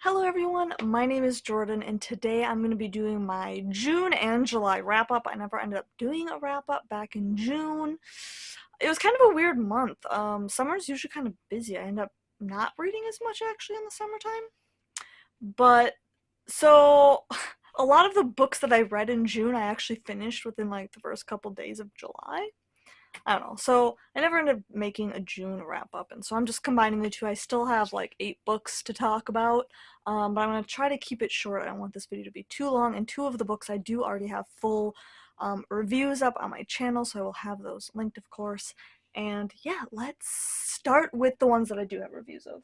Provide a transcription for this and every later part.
Hello everyone, my name is Jordan and today I'm going to be doing my June and July wrap-up. I never ended up doing a wrap-up back in June. It was kind of a weird month. Summer's usually kind of busy. I end up not reading as much actually in the summertime. But, so, a lot of the books that I read in June I actually finished within like the first couple days of July. I don't know. So I never ended up making a June wrap up, and so I'm just combining the two. I still have like 8 books to talk about, but I'm gonna try to keep it short. I don't want this video to be too long. And two of the books I do already have full reviews up on my channel, so I will have those linked, of course. And yeah, let's start with the ones that I do have reviews of.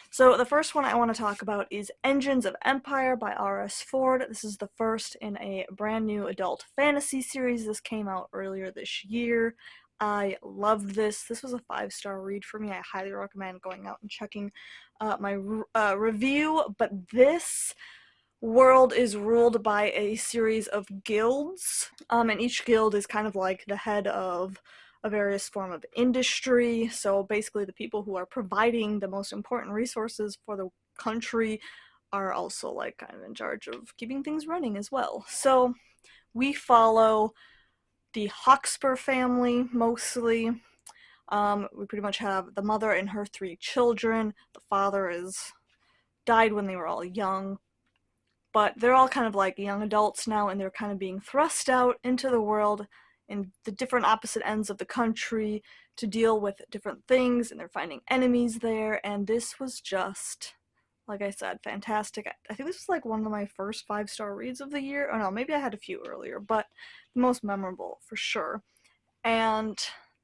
So the first one I want to talk about is Engines of Empire by R.S. Ford. This is the first in a brand new adult fantasy series. This came out earlier this year. I loved this. This was a 5-star read for me. I highly recommend going out and checking my review. But this world is ruled by a series of guilds, and each guild is kind of like the head of a various form of industry. So basically the people who are providing the most important resources for the country are also like kind of in charge of keeping things running as well. So we follow the Hawkspur family mostly. We pretty much have the mother and her 3 children. The father is died when they were all young, but they're all kind of like young adults now, and they're kind of being thrust out into the world in the different opposite ends of the country to deal with different things, and they're finding enemies there. And this was just, like I said, fantastic. I think this was like one of my first 5-star reads of the year. Oh no, maybe I had a few earlier, but the most memorable for sure. And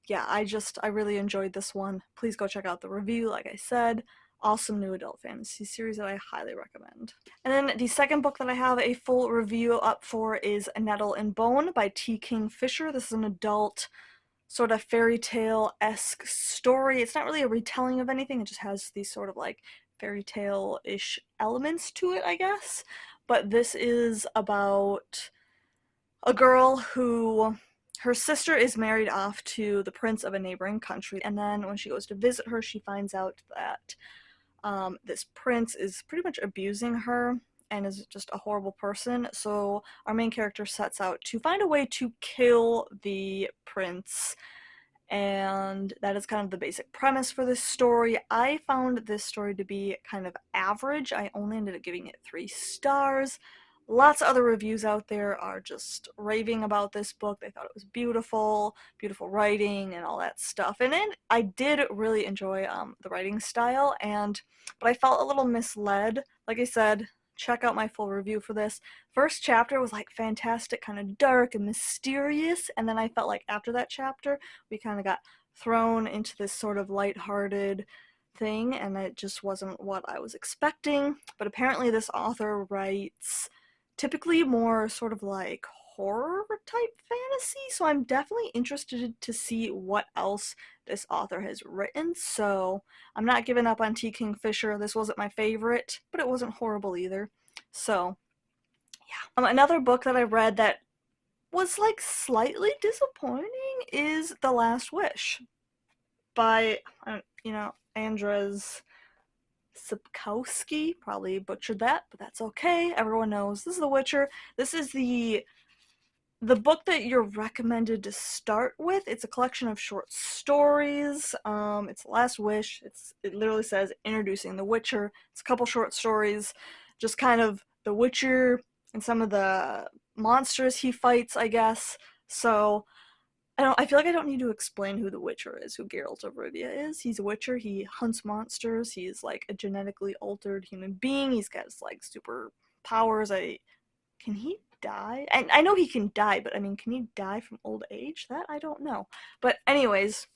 yeah, I really enjoyed this one. Please go check out the review, like I said. Awesome new adult fantasy series that I highly recommend. And then the second book that I have a full review up for is Nettle and Bone by T. Kingfisher. This is an adult sort of fairy tale-esque story. It's not really a retelling of anything, it just has these sort of like fairy tale-ish elements to it, I guess. But this is about a girl who, her sister is married off to the prince of a neighboring country, and then when she goes to visit her, she finds out that this prince is pretty much abusing her and is just a horrible person. So our main character sets out to find a way to kill the prince, and that is kind of the basic premise for this story. I found this story to be kind of average. I only ended up giving it 3 stars. Lots of other reviews out there are just raving about this book. They thought it was beautiful, beautiful writing and all that stuff. And then I did really enjoy the writing style, but I felt a little misled. Like I said, check out my full review for this. First chapter was like fantastic, kind of dark and mysterious, and then I felt like after that chapter we kind of got thrown into this sort of lighthearted thing, and it just wasn't what I was expecting. But apparently this author writes typically more sort of like horror type fantasy, so I'm definitely interested to see what else this author has written. So I'm not giving up on T. Kingfisher. This wasn't my favorite, but it wasn't horrible either. So yeah. Another book that I read that was like slightly disappointing is The Last Wish by Andrzej Sapkowski. Probably butchered that, but that's okay. Everyone knows this is The Witcher. This is the book that you're recommended to start with. It's a collection of short stories. It's The Last Wish. It literally says introducing The Witcher. It's a couple short stories, just kind of The Witcher and some of the monsters he fights, I guess. So I feel like I don't need to explain who the Witcher is, who Geralt of Rivia is. He's a Witcher. He hunts monsters. He's like a genetically altered human being. He's got like super powers. Can he die? I know he can die, but I mean, can he die from old age? That I don't know. But anyways,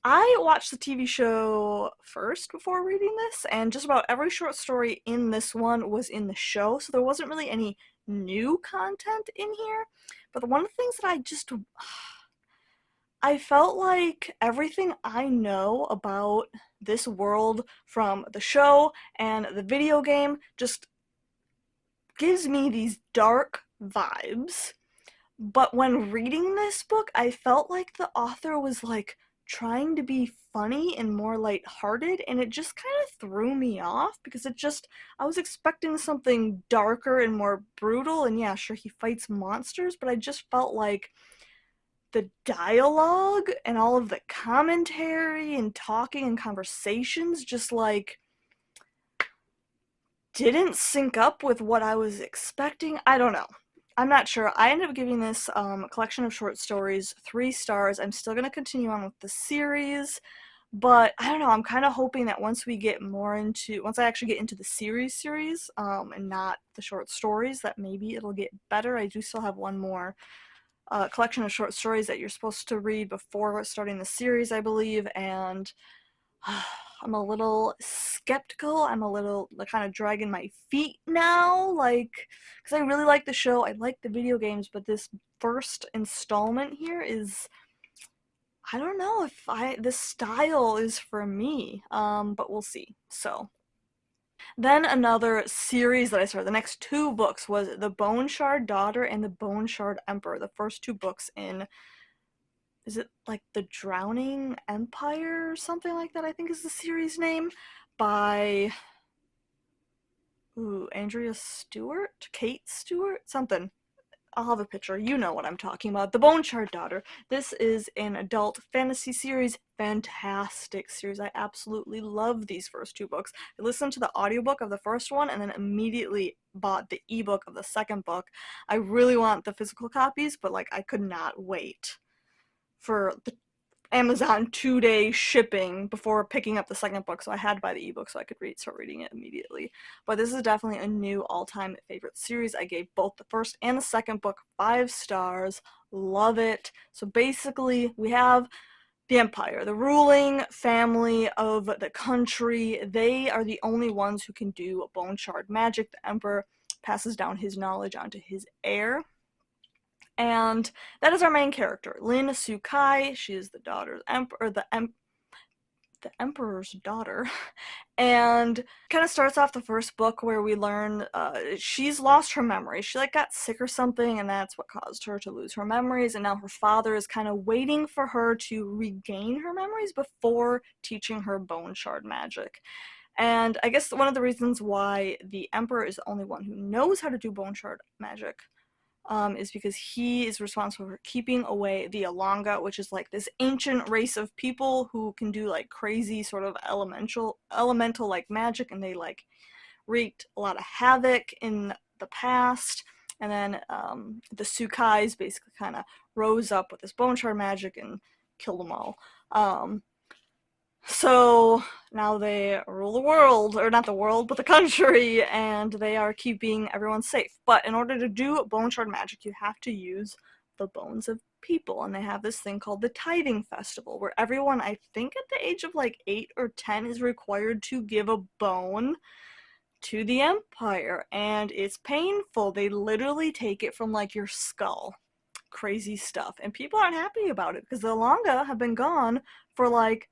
I watched the TV show first before reading this, and just about every short story in this one was in the show, so there wasn't really any new content in here. But one of the things that I felt like everything I know about this world from the show and the video game just gives me these dark vibes. But when reading this book, I felt like the author was like trying to be funny and more lighthearted, and it just kind of threw me off because I was expecting something darker and more brutal, and yeah, sure, he fights monsters, but I just felt like the dialogue and all of the commentary and talking and conversations just like didn't sync up with what I was expecting. I don't know. I'm not sure. I ended up giving this collection of short stories 3 stars. I'm still going to continue on with the series, but I don't know. I'm kind of hoping that once I actually get into the series, and not the short stories, that maybe it'll get better. I do still have one more collection of short stories that you're supposed to read before starting the series, I believe, and I'm a little skeptical. I'm a little like, kind of dragging my feet now, like, because I really like the show. I like the video games, but this first installment here is, I don't know if this style is for me, but we'll see. So, then another series that I started, the next 2 books was The Bone Shard Daughter and The Bone Shard Emperor. The first 2 books in, is it like The Drowning Empire or something like that, I think is the series name, by Andrea Stewart? Kate Stewart? Something. I'll have a picture. You know what I'm talking about. The Bone Shard Daughter. This is an adult fantasy series. Fantastic series. I absolutely love these first 2 books. I listened to the audiobook of the first one and then immediately bought the ebook of the second book. I really want the physical copies, but like I could not wait for the Amazon 2-day shipping before picking up the second book, so I had to buy the ebook so I could start reading it immediately. But this is definitely a new all-time favorite series. I gave both the first and the second book 5 stars. Love it. So basically, we have the Empire, the ruling family of the country. They are the only ones who can do bone shard magic. The Emperor passes down his knowledge onto his heir. And that is our main character, Lin Sukai. She is the daughter of the Emperor's daughter, and kind of starts off the first book where we learn she's lost her memory. She like got sick or something, and that's what caused her to lose her memories. And now her father is kind of waiting for her to regain her memories before teaching her bone shard magic. And I guess one of the reasons why the Emperor is the only one who knows how to do bone shard magic is because he is responsible for keeping away the Alanga, which is like this ancient race of people who can do like crazy sort of elemental like magic, and they like wreaked a lot of havoc in the past. And then the Sukais basically kind of rose up with this bone shard magic and killed them all. So now they rule the world, or not the world, but the country, and they are keeping everyone safe. But in order to do bone shard magic, you have to use the bones of people, and they have this thing called the tithing festival, where everyone, I think at the age of like 8 or 10, is required to give a bone to the Empire, and it's painful. They literally take it from like your skull. Crazy stuff. And people aren't happy about it because the Alanga have been gone for like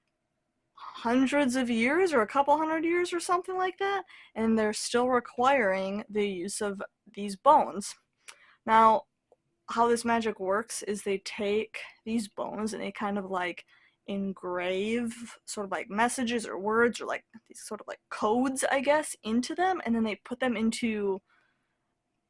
hundreds of years or a couple hundred years or something like that, and they're still requiring the use of these bones. Now, how this magic works is they take these bones and they kind of like engrave sort of like messages or words or like these sort of like codes, I guess, into them, and then they put them into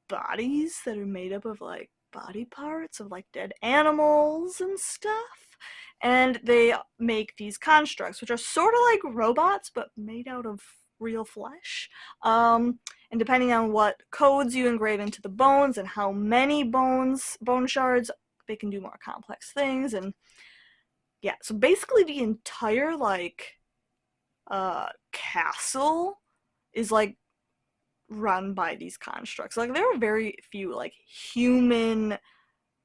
bodies that are made up of like body parts of like dead animals and stuff. And they make these constructs, which are sort of like robots, but made out of real flesh. And depending on what codes you engrave into the bones and how many bone shards, they can do more complex things. And yeah, so basically the entire like castle is like run by these constructs. Like there are very few like human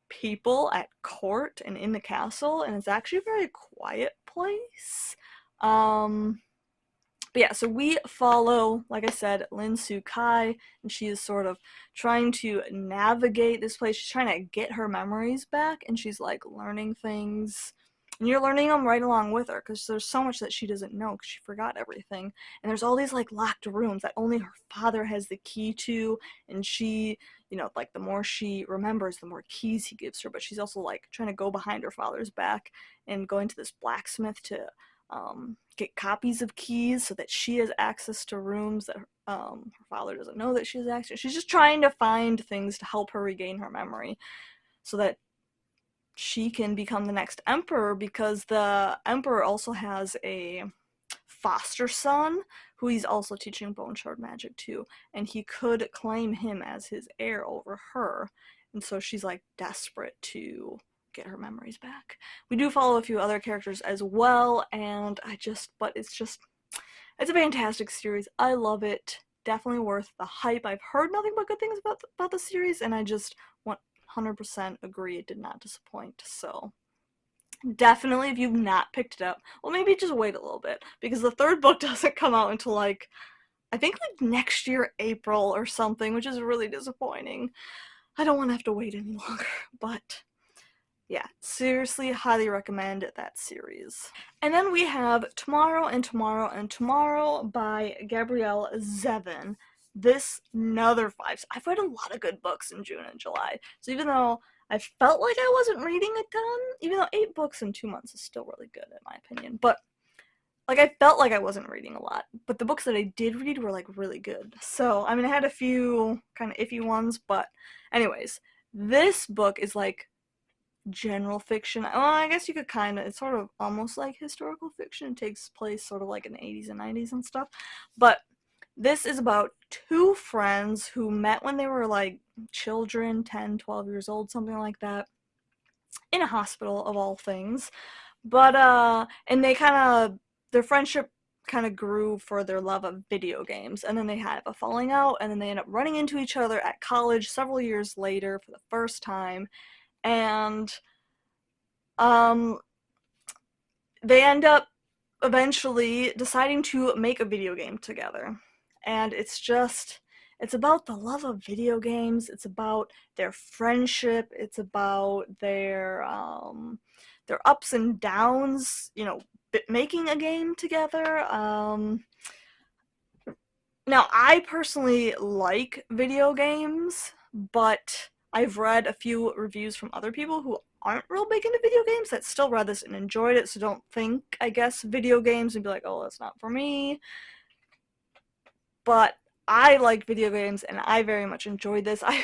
people at court and in the castle, and it's actually a very quiet place. But yeah, so we follow, like I said, Lin Sukai, and she is sort of trying to navigate this place. She's trying to get her memories back, and she's like learning things And you're learning them right along with her because there's so much that she doesn't know because she forgot everything. And there's all these like locked rooms that only her father has the key to, and she, like the more she remembers, the more keys he gives her. But she's also like trying to go behind her father's back and going to this blacksmith to get copies of keys so that she has access to rooms that her father doesn't know that she has access. She's just trying to find things to help her regain her memory so that she can become the next emperor, because the emperor also has a foster son who he's also teaching bone shard magic to, and he could claim him as his heir over her. And so she's like desperate to get her memories back. We do follow a few other characters as well, and but it's a fantastic series. I love it. Definitely worth the hype. I've heard nothing but good things about the series, and I just 100% agree it did not disappoint. So definitely, if you've not picked it up, well, maybe just wait a little bit, because the third book doesn't come out until like I think like next year April or something, which is really disappointing. I don't want to have to wait any longer, but yeah, seriously, highly recommend that series. And then we have Tomorrow and Tomorrow and Tomorrow by Gabrielle Zevin. This another five. I've read a lot of good books in June and July, so even though I felt like I wasn't reading a ton, even though 8 books in 2 months is still really good in my opinion, but like I felt like I wasn't reading a lot, but the books that I did read were like really good. So I mean, I had a few kind of iffy ones, but anyways, this book is like general fiction. Well, I guess you could kind of, it's sort of almost like historical fiction. It takes place sort of like in the 80s and 90s and stuff. But this is about two friends who met when they were like children, 10, 12 years old, something like that, in a hospital of all things. But, and they kind of, their friendship kind of grew for their love of video games, and then they have a falling out, and then they end up running into each other at college several years later for the first time, and um, they end up eventually deciding to make a video game together. And it's about the love of video games, it's about their friendship, it's about their ups and downs, making a game together. Now, I personally like video games, but I've read a few reviews from other people who aren't real big into video games that still read this and enjoyed it, so don't think, I guess, video games and be like, oh, that's not for me. But I like video games and I very much enjoyed this. I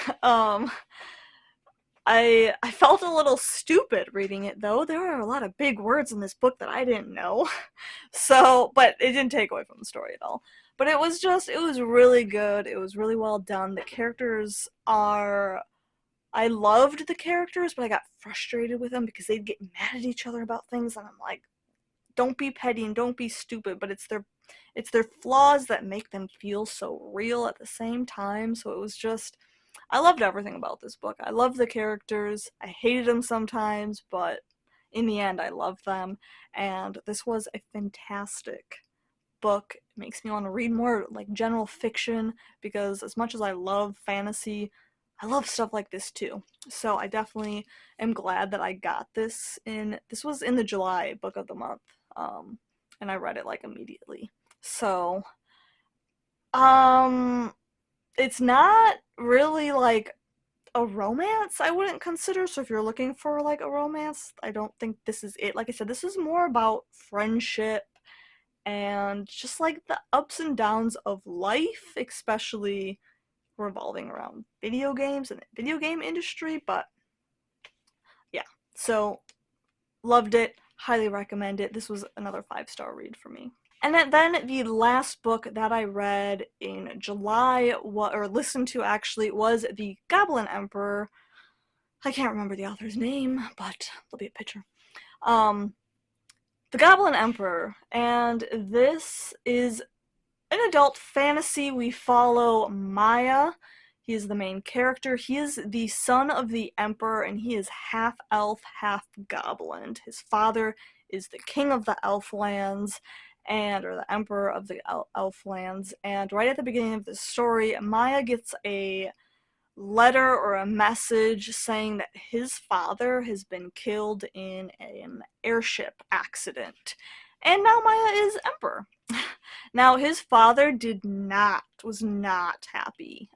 felt a little stupid reading it though. There are a lot of big words in this book that I didn't know. So, but it didn't take away from the story at all. But it was really good. It was really well done. The characters are I loved the characters, but I got frustrated with them because they'd get mad at each other about things, and I'm like, don't be petty and don't be stupid, but it's their flaws that make them feel so real at the same time. So it was just I loved everything about this book. I loved the characters. I hated them sometimes, but in the end I loved them, and this was a fantastic book. It makes me want to read more like general fiction, because as much as I love fantasy, I love stuff like this too. So I definitely am glad that I got this was in the July book of the month. And I read it like immediately. So um it's not really like a romance, I wouldn't consider. So if you're looking for like a romance, I don't think this is it. Like I said, this is more about friendship and just like the ups and downs of life, especially revolving around video games and the video game industry. But yeah, so loved it, highly recommend it. This was another 5-star read for me. And then the last book that I read in July, or listened to actually, was The Goblin Emperor. I can't remember the author's name, but there'll be a picture. The Goblin Emperor, and this is an adult fantasy. We follow Maya. He is the main character. He is the son of the emperor, and he is half elf, half goblin. His father is the king of the Elflands, or the emperor of the Elflands. And right at the beginning of the story, Maya gets a letter or a message saying that his father has been killed in an airship accident. And now Maya is emperor. Now his father was not happy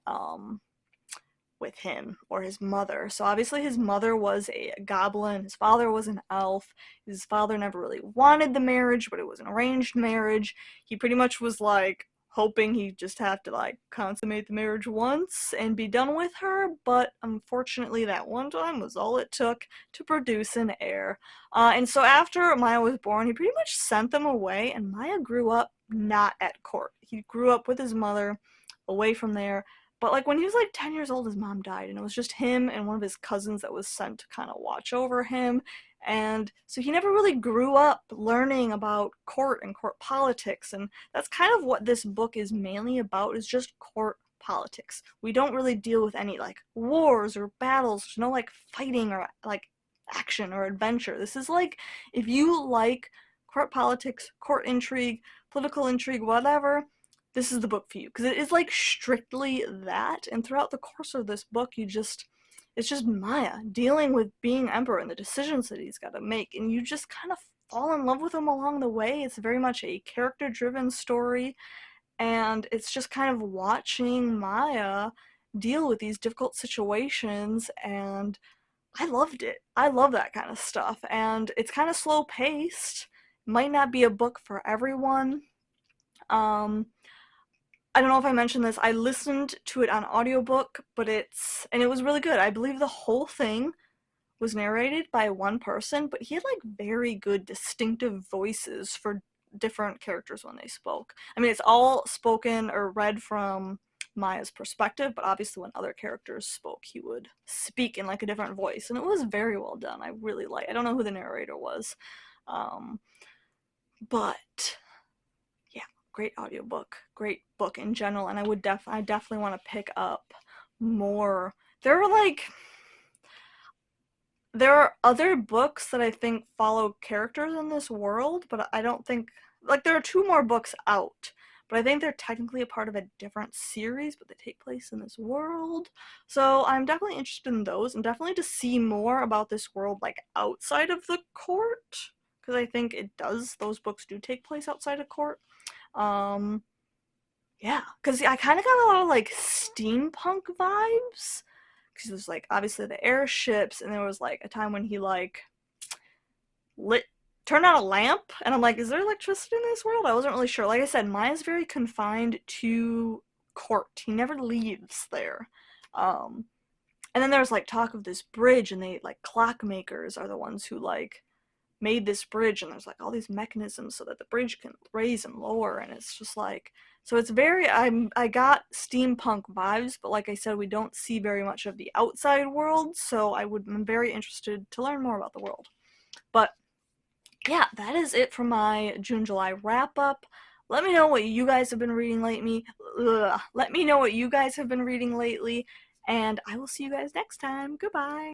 with him or his mother. So obviously his mother was a goblin, his father was an elf. His father never really wanted the marriage, but it was an arranged marriage. He pretty much was like hoping he'd just have to like consummate the marriage once and be done with her, but unfortunately that one time was all it took to produce an heir. And so after Maya was born, he pretty much sent them away, and Maya grew up not at court. He grew up with his mother away from there. But like when he was like 10 years old, his mom died, and it was just him and one of his cousins that was sent to kind of watch over him. And so he never really grew up learning about court and court politics, and that's kind of what this book is mainly about, is just court politics. We don't really deal with any like wars or battles. There's no like fighting or like action or adventure. This is like, if you like court politics, court intrigue, political intrigue, whatever, this is the book for you, because it is like strictly that. And throughout the course of this book, it's just Maya dealing with being emperor and the decisions that he's got to make, and you just kind of fall in love with him along the way. It's very much a character driven story, and it's just kind of watching Maya deal with these difficult situations, and I loved it. I love that kind of stuff, and it's kind of slow paced. Might not be a book for everyone. I don't know if I mentioned this. I listened to it on audiobook, it was really good. I believe the whole thing was narrated by one person, but he had like very good distinctive voices for different characters when they spoke. I mean, it's all spoken or read from Maya's perspective, but obviously when other characters spoke, he would speak in like a different voice, and it was very well done. I don't know who the narrator was, but yeah, great audiobook, great book in general, and I definitely want to pick up more. There are other books that I think follow characters in this world, but I don't think, like, there are two more books out, but I think they're technically a part of a different series, but they take place in this world. So I'm definitely interested in those, and definitely to see more about this world, like, outside of the court, because I think those books do take place outside of court. Um, yeah, because I kind of got a lot of, like, steampunk vibes, because it was, like, obviously the airships, and there was, like, a time when he, like, turned on a lamp, and I'm like, is there electricity in this world? I wasn't really sure. Like I said, Maya's very confined to court. He never leaves there. And then there was, like, talk of this bridge, and they, like, clockmakers are the ones who, like, made this bridge, and there's like all these mechanisms so that the bridge can raise and lower, and it's just like, so it's very, I got steampunk vibes, but like I said, we don't see very much of the outside world, so I'm very interested to learn more about the world. But yeah, that is it for my June-July wrap-up. Let me know what you guys have been reading lately. Let me know what you guys have been reading lately, and I will see you guys next time. Goodbye.